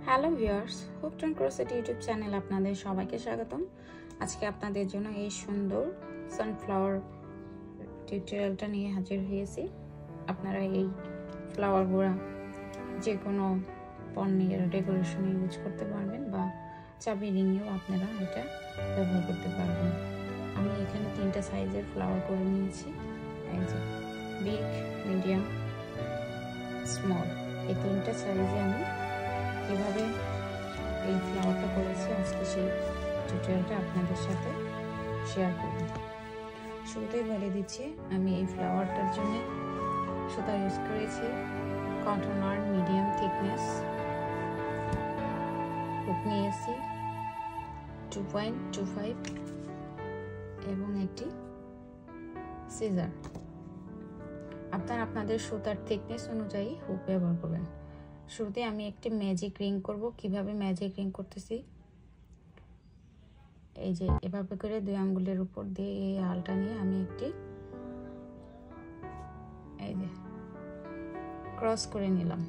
Hello viewers, হুকটন crochet YouTube channel আপনাদের সবাইকে স্বাগতম। আজকে আপনাদের জন্য এই সুন্দর সানফ্লাওয়ার টিউটোরিয়ালটা নিয়ে হাজির হয়েছি। আপনারা এই ফ্লাওয়ারগুলো যে কোনো পণ্যের ডেকোরেশনে ইউজ করতে পারবেন বা চাবি রিংয়েও আপনারা এটা ব্যবহার করতে পারবেন। আমি এখানে 3টা সাইজের ফ্লাওয়ার করে নিয়েছি। এই যে বিগ, মিডিয়াম, স্মল, এই 3টা সাইজে আমি কিভাবে এই ফ্লাওয়ারটা করেছি আজকে সেই টিউটোরিয়ালটা আপনাদের সাথে শেয়ার করব। শুরুতেই বলে দিচ্ছি, আমি এই ফ্লাওয়ারটার জন্য সুতা ইউজ করেছি কটন আর মিডিয়াম থিকনেস, হুক নিয়েছি 2.25 এবং একটি সিজার। আপনারা আপনাদের সুতার থিকনেস অনুযায়ী হুক ব্যবহার করবেন। শুরুতে আমি একটি ম্যাজিক রিং করব। কিভাবে ম্যাজিক রিং করতেছি, এই যে এভাবে করে 2 আঙ্গুলের উপর দিয়ে এই আলটা নিয়ে আমি একটি এই যে ক্রস করে নিলাম।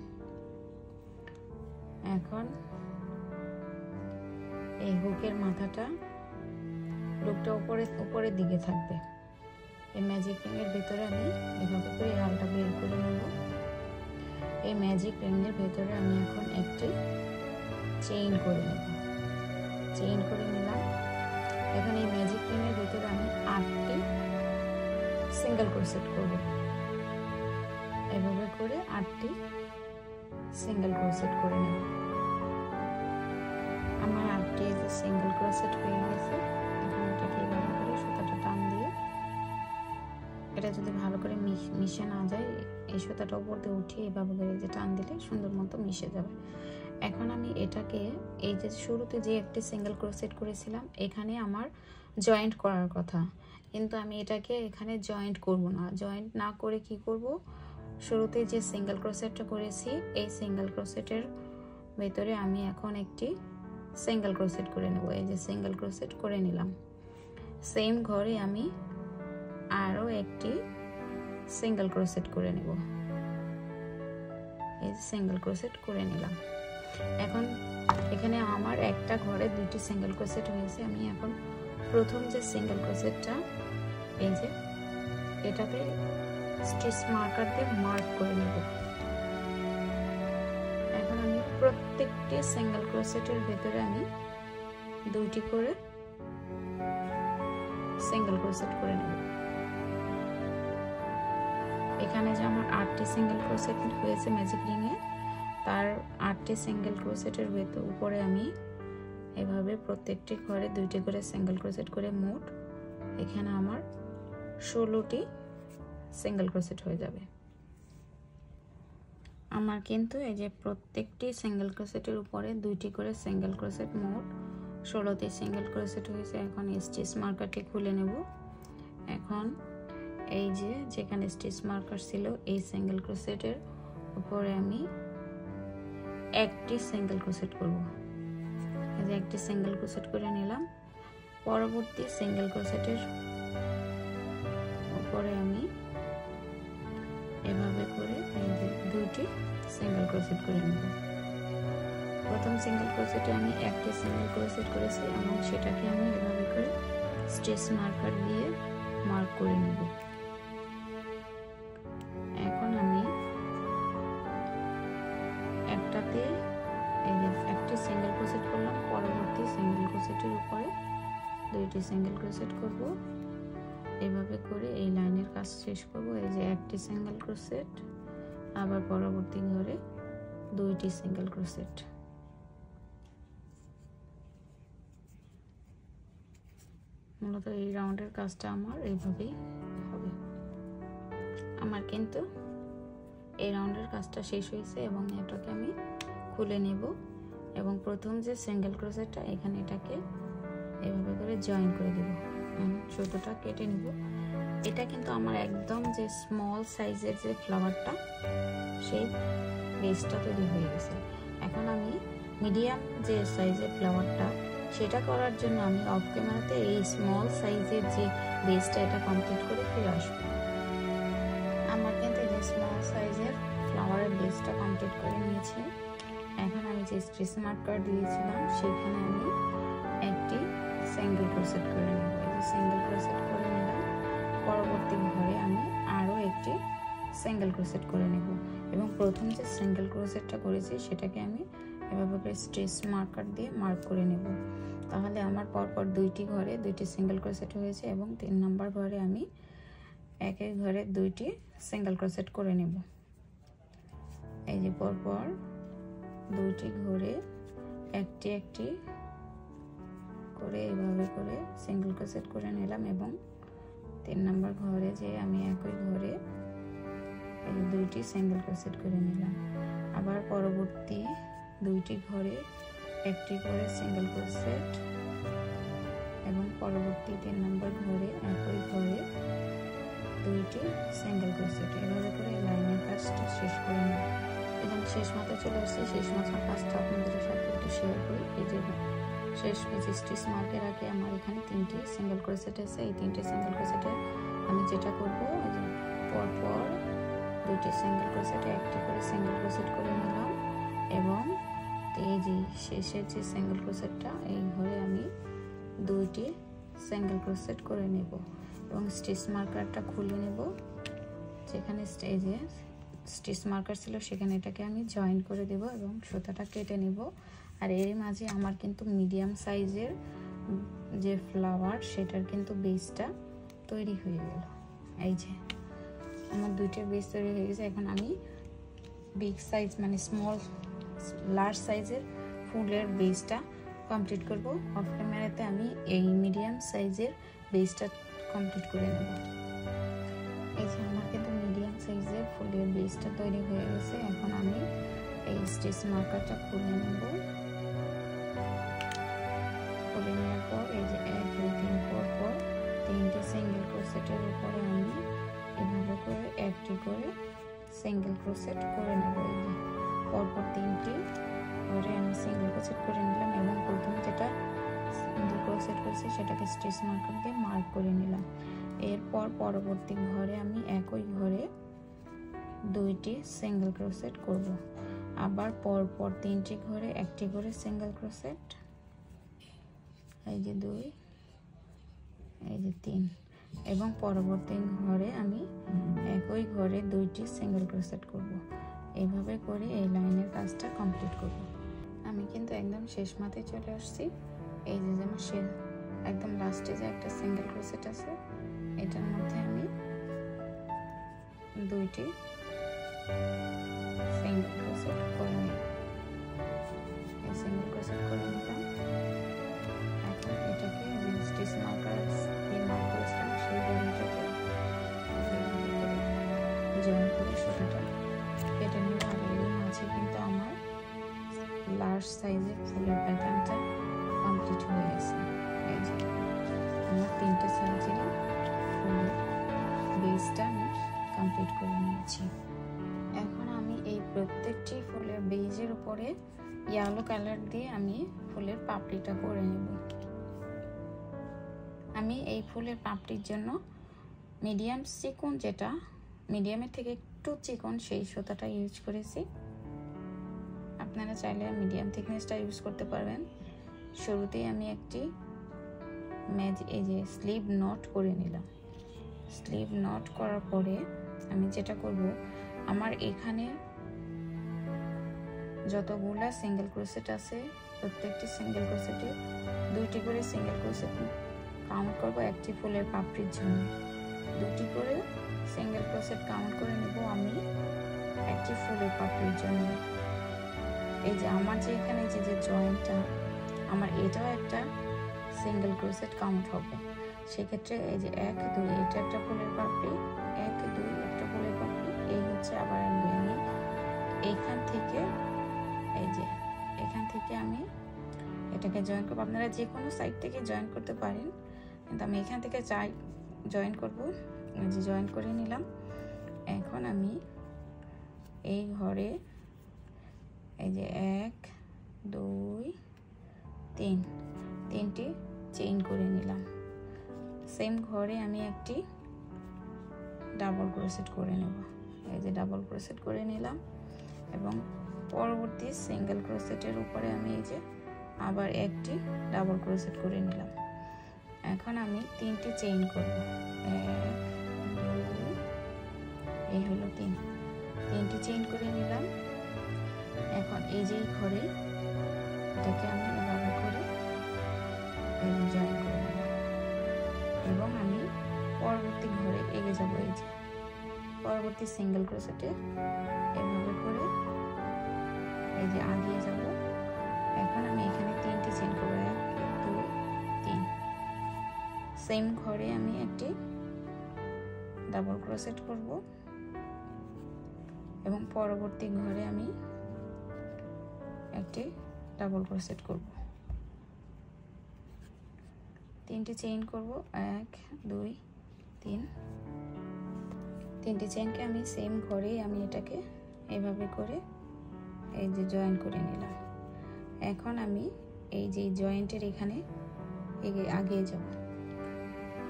এখন এই হুকের মাথাটা লুপটা উপরের দিকে থাকবে। এই ম্যাজিক রিং এর ভিতরে আমি এভাবে করে আলটা বের করে নেব। এই ম্যাজিক রিংয়ের ভেতরে আমি এখন একটি চেইন করে নেব। চেইন করে নিলাম। এখন এই ম্যাজিক রিংয়ের ভেতরে আমি 8টি সিঙ্গেল ক্রোশেট করব। এভাবে করে 8টি সিঙ্গেল ক্রোশেট করে নেব। আমার 8টি সিঙ্গেল ক্রোশেট হয়ে গেছে। এখন এটাকে এভাবে করে সুতাটা টান দিয়ে, এটা যদি ভালো করে মিশে না যায়, এই সুতাটা উপর দিয়ে উঠিয়ে এভাবে করে যে টান দিলে সুন্দর মতো মিশে যাবে। এখন আমি এটাকে এই যে শুরুতে যে একটি সিঙ্গেল ক্রোশেট করেছিলাম এখানে আমার জয়েন্ট করার কথা, কিন্তু আমি এটাকে এখানে জয়েন্ট করব না। জয়েন্ট না করে কি করব, শুরুতে যে সিঙ্গেল ক্রোশেটটা করেছি এই সিঙ্গেল ক্রোশেটের ভেতরে আমি এখন একটি সিঙ্গেল ক্রোশেট করে নেব। এই যে সিঙ্গেল ক্রোশেট করে নিলাম। সেম ঘরে আমি আরও একটি সিঙ্গেল ক্রোশেট করে নেব। এই সিঙ্গেল ক্রোশেট করে নিলাম। এখন এখানে আমার একটা ঘরে 2টি সিঙ্গেল ক্রোশেট হয়েছে। আমি এখন প্রথম যে সিঙ্গেল ক্রোশেটটা, এই যে এটাতে স্টিচ মার্কার দিয়ে মার্ক করে নেব। এখন আমি প্রত্যেকটি সিঙ্গেল ক্রোশেটের ভেতরে আমি 2টি করে সিঙ্গেল ক্রোশেট করে নেব। এখানে যে আমার 8টি সিঙ্গেল ক্রোশেট হয়েছে ম্যাজিক রিংয়ে, তার 8টি সিঙ্গেল ক্রোশেটের উপরে আমি এভাবে প্রত্যেকটি ঘরে 2টি করে সিঙ্গেল ক্রোশেট করে মোট এখানে আমার 16টি সিঙ্গেল ক্রোশেট হয়ে যাবে। আমার কিন্তু এই যে প্রত্যেকটি সিঙ্গেল ক্রোশেটের উপরে 2টি করে সিঙ্গেল ক্রোশেট, মোট 16টি সিঙ্গেল ক্রোশেট হয়েছে। এখন স্টিচ মার্কারটি খুলে নেব। এখন এই যে যেখানে স্টিচ মার্কার ছিল এই সিঙ্গেল ক্রোশেটের উপরে আমি একটি সিঙ্গেল ক্রোশেট করব। এই যে একটি সিঙ্গেল ক্রোশেট করে নিলাম। পরবর্তী সিঙ্গেল ক্রোশেটের উপরে আমি এভাবে করে এই যে 2টি সিঙ্গেল ক্রোশেট করে নেব। প্রথম সিঙ্গেল ক্রোশেটে আমি একটি সিঙ্গেল ক্রোশেট করেছি এবং সেটাকে আমি এভাবে করে স্টিচ মার্কার দিয়ে মার্ক করে নেব। এখন আমি একটাতে এই যে একটি সিঙ্গেল ক্রোশেট করলাম, পরবর্তী সিঙ্গেল ক্রোশেটের উপরে 2টি সিঙ্গেল ক্রোশেট করব। এভাবে করে এই লাইনের কাজ শেষ করব। এই যে একটি সিঙ্গেল ক্রোশেট, আবার পরবর্তী ঘরে 2টি সিঙ্গেল ক্রোশেট। মূলত এই রাউন্ডের কাজটা আমার এইভাবেই হবে। আমার কিন্তু এই রাউন্ডের কাজটা শেষ হয়েছে এবং এটাকে আমি খুলে নেব এবং প্রথম যে সিঙ্গেল ক্রোশেটটা এখানে এটাকে এভাবে করে জয়েন করে দেব। সুতোটা কেটে নিব। এটা কিন্তু আমার একদম যে স্মল সাইজের যে ফ্লাওয়ারটা সেই বেসটা তৈরি হয়ে গেছে। এখন আমি মিডিয়াম যে সাইজের ফ্লাওয়ারটা সেটা করার জন্য আমি অফ ক্যামেরাতে এই স্মল সাইজের যে বেসটা এটা কমপ্লিট করে ফিরে আসবো। আমার কিন্তু এই যে স্মল সাইজের ফ্লাওয়ারের বেসটা কমপ্লিট করে নিয়েছি। এখন আমি যে স্ট্রেচ মার্কার দিয়েছিলাম সেখানে আমি একটি সিঙ্গেল ক্রোশেট করে নেব। এই যে সিঙ্গেল ক্রোশেট করে নিলাম। পরবর্তী ঘরে আমি আরও একটি সিঙ্গেল ক্রোশেট করে নেব এবং প্রথম যে সিঙ্গেল ক্রোশেটটা করেছি সেটাকে আমি এভাবে করে স্ট্রেচ মার্কার দিয়ে মার্ক করে নেব। তাহলে আমার পরপর দুইটি ঘরে দুইটি সিঙ্গেল ক্রোশেট হয়েছে এবং 3 নম্বর ঘরে আমি একই ঘরে দুইটি সিঙ্গেল ক্রোশেট করে নেব। এই যে পরপর দুইটি ঘরে একটি একটি করে এইভাবে করে সিঙ্গেল ক্রোশেট করে নিলাম এবং 3 নম্বর ঘরে যে আমি একই ঘরে এই দুইটি সিঙ্গেল ক্রোশেট করে নিলাম। আবার পরবর্তী দুইটি ঘরে একটি করে সিঙ্গেল ক্রোশেট এবং পরবর্তী 3 নম্বর ঘরে একই ঘরে দুইটি সিঙ্গেল ক্রোশেট। এভাবে করে লাইনের কাজটা শেষ করে নেব এবং শেষ মাথায় চলে আসছে। শেষ মাথার কাজটা আপনাদের সাথে একটু শেয়ার করি। এই যে শেষ স্টিচ মার্কের আগে আমার এখানে 3টি সিঙ্গেল ক্রোশেট আছে। এই 3টি সিঙ্গেল ক্রোশেটে আমি যেটা করব পরপর দুইটি সিঙ্গেল ক্রোশেটে একটি করে সিঙ্গেল ক্রোশেট করে নিলাম এবং এই যে শেষের যে সিঙ্গেল ক্রোশেটটা এই ঘরে আমি দুইটি সিঙ্গেল ক্রোশেট করে নেব এবং স্টিচ মার্কারটা খুলে নেব। যেখানে স্টেজে স্টিচ মার্কার ছিল সেখানে এটাকে আমি জয়েন করে দেব এবং সুতাটা কেটে নেব। আর এর মাঝে আমার কিন্তু মিডিয়াম সাইজের যে ফ্লাওয়ার সেটার কিন্তু বেসটা তৈরি হয়ে গেল। এই যে আমার দুইটা বেস তৈরি হয়ে গেছে। এখন আমি বিগ সাইজ মানে লার্জ সাইজের ফুলের বেসটা কমপ্লিট করব। অফ ক্যামেরাতে আমি এই মিডিয়াম সাইজের বেসটা কমপ্লিট করে নেব। এই যে আমার কিন্তু মিডিয়াম সাইজের ফুলের বেসটা তৈরি হয়ে গেছে। এখন আমি এই স্টিচ মার্কারটা খুলে নেব। খুলে নেওয়ার পর এই যে 1 2 3 পর 3টে সিঙ্গেল ক্রোশেটের উপরে আমি এভাবে করে একটি করে সিঙ্গেল ক্রোশেট করে নেব। এই যে পরপর 3টি করে আমি সিঙ্গেল ক্রোশেট করে নিলাম এবং প্রথম যেটা সিঙ্গেল ক্রোশেট করেছি সেটাকে স্টিচ মার্কার দিয়ে মার্ক করে নিলাম। এরপর পরবর্তী ঘরে আমি একই ঘরে দুইটি সিঙ্গেল ক্রোশেট করব। আবার পরপর 3টি ঘরে একটি করে সিঙ্গেল ক্রোশেট, এই যে 2, এই যে 3 এবং পরবর্তী ঘরে আমি একই ঘরে দুইটি সিঙ্গেল ক্রোশেট করব। এইভাবে করে এই লাইনের কাজটা কমপ্লিট করব। আমি কিন্তু একদম শেষ মাথায় চলে আসছি। এই যে যেমন একদম লাস্টে যে একটা সিঙ্গেল ক্রোশেট আছে এটার মধ্যে আমি দুইটি সিঙ্গেল ক্রোশেট করে নিই। এই সিঙ্গেল ক্রোশেট করে নিলাম। এখন এটাকে যে স্টিচ মার্কার দিয়ে মার্ক করেছিলাম সেই দড়িটাকে জয়েন করে সুতাটা কেটে নেব। আর এর মাঝে কিন্তু আমার লার্জ সাইজের ফুলের প্যাটার্নটা কমপ্লিট হয়ে গেছে। এই যে আমার 3টে সাইজের ফুলের বেসটা আমি কমপ্লিট করে নিয়েছি। এখন আমি এই প্রত্যেকটি ফুলের বেজের উপরে ইয়েলো কালার দিয়ে আমি ফুলের পাপড়িটা করে নেব। আমি এই ফুলের পাপড়ির জন্য মিডিয়াম চিকন, যেটা মিডিয়ামের থেকে একটু চিকন সেই সুতাটা ইউজ করেছি। আপনারা চাইলে মিডিয়াম থিকনেসটা ইউজ করতে পারবেন। শুরুতেই আমি একটি এই যে স্লিভ নট করে নিলাম। স্লিভ নট করার পরে আমি যেটা করব, আমার এখানে যতগুলা সিঙ্গেল ক্রোশেট আছে প্রত্যেকটি সিঙ্গেল ক্রোশেটে 2টি করে সিঙ্গেল ক্রোশেট কাউন্ট করব একটি ফুলের পাপড়ির জন্য। 2টি করে সিঙ্গেল ক্রোশেট কাউন্ট করে নেব আমি একটি ফুলের পাপড়ির জন্য। এই যে আমার যে এখানে যে জয়েন্টটা আমার এটাও একটা সিঙ্গেল ক্রোশেট কাউন্ট হবে। সেক্ষেত্রে এই যে 1 2 এটা একটা ফুলের পাপড়ি, 1 2 একটা ফুলের পাপড়ি, এই হচ্ছে আবার আমি এইখান থেকে এই যে এখান থেকে আমি এটাকে জয়েন করব। আপনারা যে কোনো সাইড থেকে জয়েন করতে পারেন, কিন্তু আমি এখান থেকে জয়েন করব। এই যে জয়েন করে নিলাম। এখন আমি এই ঘরে এই যে 1 2 3 3টি চেইন করে নিলাম। সেম ঘরে আমি একটি ডাবল ক্রোশেট করে নেব। এই যে ডাবল ক্রোশেট করে নিলাম এবং পরবর্তী সিঙ্গেল ক্রোশেটের উপরে আমি এই যে আবার একটি ডাবল ক্রোশেট করে নিলাম। এখন আমি 3টি চেইন করব। 1 2 এই হলো 3টি চেইন করে নিলাম। এখন এই যে ঘরে এটাকে আমি এভাবে করে জয়েন করে নিলাম এবং আমি পরবর্তী ঘরে এগিয়ে যাব। এই যে পরবর্তী সিঙ্গেল ক্রোশেটে এভাবে করে এই যে আগিয়ে যাব। এখন আমি এখানে 3টি চেইন করব। 1 2 3। সেম ঘরে আমি একটি ডাবল ক্রোশেট করব এবং পরবর্তী ঘরে আমি একটি ডাবল ক্রোশেট করব। 3টি চেইন করব। 1 2 3। 3টি চেইনকে আমি সেম ঘরেই আমি এটাকে এভাবে করে এই যে জয়েন করে নিলাম। এখন আমি এই যে জয়েন্টের এখানে আগিয়ে যাব।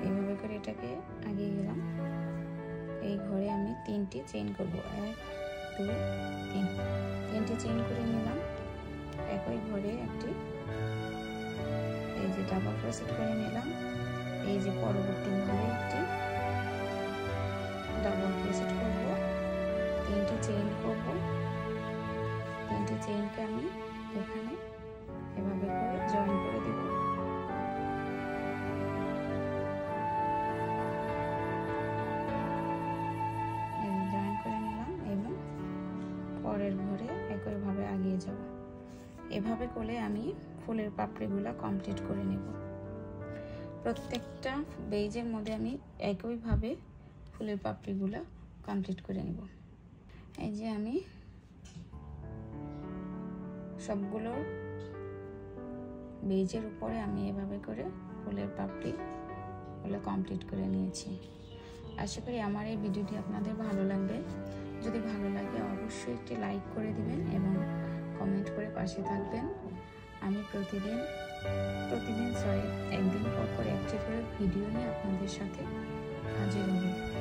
এইভাবে করে এটাকে আগিয়ে গেলাম। এই ঘরে আমি 3টি চেইন করব। 1 2 3। 3টি চেইন করে নিলাম। একই ঘরে একটি এই যে ডাবল ক্রোশেট করে নিলাম। এই যে পরবর্তী ঘরে একটি ডাবল ক্রোশেট করব। 3টি চেইন করব। 3টি চেইনকে আমি এখানে এভাবে করে জয়েন করে দেব। জয়েন করে নিলাম এবং পরের ঘরে একইভাবে আগিয়ে যাব। এভাবে করে আমি ফুলের পাপড়িগুলো কমপ্লিট করে নেব। প্রত্যেকটা বেজের মধ্যে আমি একইভাবে ফুলের পাপড়িগুলো কমপ্লিট করে নেব। এই যে আমি সবগুলো বেজের উপরে আমি এভাবে করে ফুলের পাপড়িগুলো কমপ্লিট করে নিয়েছি। আশা করি আমার এই ভিডিওটি আপনাদের ভালো লাগবে। যদি ভালো লাগে অবশ্যই একটি লাইক করে দিবেন এবং কমেন্ট করে পাশে থাকবেন। আমি প্রতিদিন একদিন পর একটি করে ভিডিও নিয়ে আপনাদের সাথে হাজির হব।